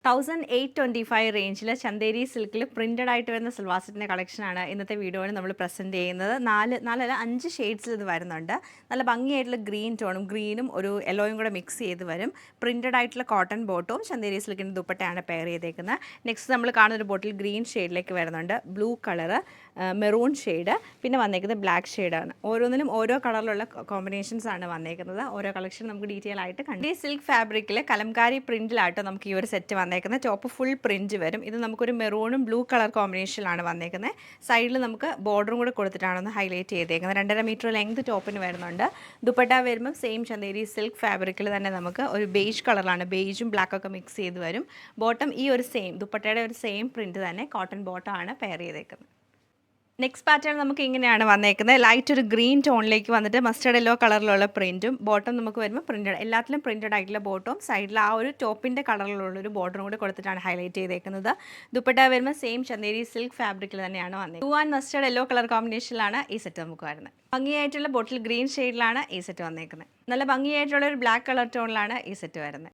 1825 റേഞ്ചിൽ ചന്ദേരി സിൽക്കിൽ പ്രിന്റഡ് ആയിട്ട് വരുന്ന സൽവാർ സെറ്റിൻ്റെ കളക്ഷനാണ് ഇന്നത്തെ വീഡിയോയിൽ നമ്മൾ പ്രസൻറ്റ് ചെയ്യുന്നത്. നാലല്ല 5 ഷെയ്ഡ്സിൽ ഇത് വരുന്നുണ്ട്. നല്ല ഭംഗിയായിട്ടുള്ള ഗ്രീൻ ടോണും ഗ്രീനും ഒരു യെല്ലോയും കൂടെ മിക്സ് ചെയ്ത് വരും. പ്രിന്റഡ് ആയിട്ടുള്ള കോട്ടൺ ബോട്ടവും ചന്ദേരി സിൽക്കിൻ്റെ ദുപ്പട്ടയാണ് പെയർ ചെയ്തേക്കുന്നത്. നെക്സ്റ്റ് നമ്മൾ കാണുന്ന ഒരു ബോട്ടിൽ ഗ്രീൻ ഷെയ്ഡിലേക്ക് വരുന്നുണ്ട്, ബ്ലൂ കളറ്, മെറൂൺ ഷെയ്ഡ്, പിന്നെ വന്നേക്കുന്നത് ബ്ലാക്ക് ഷെയ്ഡാണ്. ഓരോന്നിനും ഓരോ കളറിലുള്ള കോമ്പിനേഷൻസ് ആണ് വന്നേക്കുന്നത്. ഓരോ കളക്ഷൻ നമുക്ക് ഡീറ്റെയിൽ ആയിട്ട് കണ്ടു. ഈ സിൽക്ക് ഫാബ്രിക്കിൽ കലംകാരി പ്രിന്റിലാട്ടോ നമുക്ക് ഈ ഒരു സെറ്റ് വന്നേക്കുന്നത്. ടോപ്പ് ഫുൾ പ്രിന്റ് വരും. ഇത് നമുക്കൊരു മെറൂണും ബ്ലൂ കളർ കോമ്പിനേഷനിലാണ് വന്നേക്കുന്നത്. സൈഡിൽ നമുക്ക് ബോർഡറും കൂടെ കൊടുത്തിട്ടാണ് ഹൈലൈറ്റ് ചെയ്തേക്കുന്നത്. 2.5 മീറ്റർ ലെങ്ത് ടോപ്പിന് വരുന്നുണ്ട്. ദുപ്പട്ട വരുമ്പം സെയിം ചന്ദേരി സിൽക്ക് ഫാബ്രിക്കിൽ തന്നെ നമുക്ക് ഒരു ബേജ് കളറിലാണ്, ബേജും ബ്ലാക്കൊക്കെ മിക്സ് ചെയ്ത് വരും. ബോട്ടം ഈ ഒരു സെയിം ദുപ്പട്ടയുടെ ഒരു സെയിം പ്രിന്റ് തന്നെ കോട്ടൺ ബോട്ടം ആണ് പെയർ ചെയ്തേക്കുന്നത്. നെക്സ്റ്റ് പാറ്റേൺ നമുക്ക് ഇങ്ങനെയാണ് വന്നേക്കുന്നത്. ലൈറ്റ് ഒരു ഗ്രീൻ ടോണിലേക്ക് വന്നിട്ട് മസ്റ്റർഡ് യെല്ലോ കളറിലുള്ള പ്രിൻറ്റും, ബോട്ടം നമുക്ക് വരുമ്പോൾ പ്രിൻറ്റഡ്, എല്ലാത്തിലും പ്രിൻറ്റഡ് ആയിട്ടുള്ള ബോട്ടവും സൈഡിൽ ആ ഒരു ടോപ്പിൻ്റെ കളറിലുള്ളൊരു ബോർഡറും കൂടി കൊടുത്തിട്ടാണ് ഹൈലൈറ്റ് ചെയ്തേക്കുന്നത്. ദുപ്പട്ട വരുമ്പോൾ സെയിം ചന്ദേരി സിൽക്ക് ഫാബ്രിക്കിൽ തന്നെയാണ് വന്നത്. Blue and mustard yellow colour കോമ്പിനേഷനിലാണ് ഈ സെറ്റ് നമുക്ക് വരുന്നത്. ഭംഗിയായിട്ടുള്ള ബോട്ടിൽ ഗ്രീൻ ഷെയ്ഡിലാണ് ഈ സെറ്റ് വന്നേക്കുന്നത്. നല്ല ഭംഗിയായിട്ടുള്ള ഒരു ബ്ലാക്ക് കളർ ടോണിലാണ് ഈ സെറ്റ് വരുന്നത്.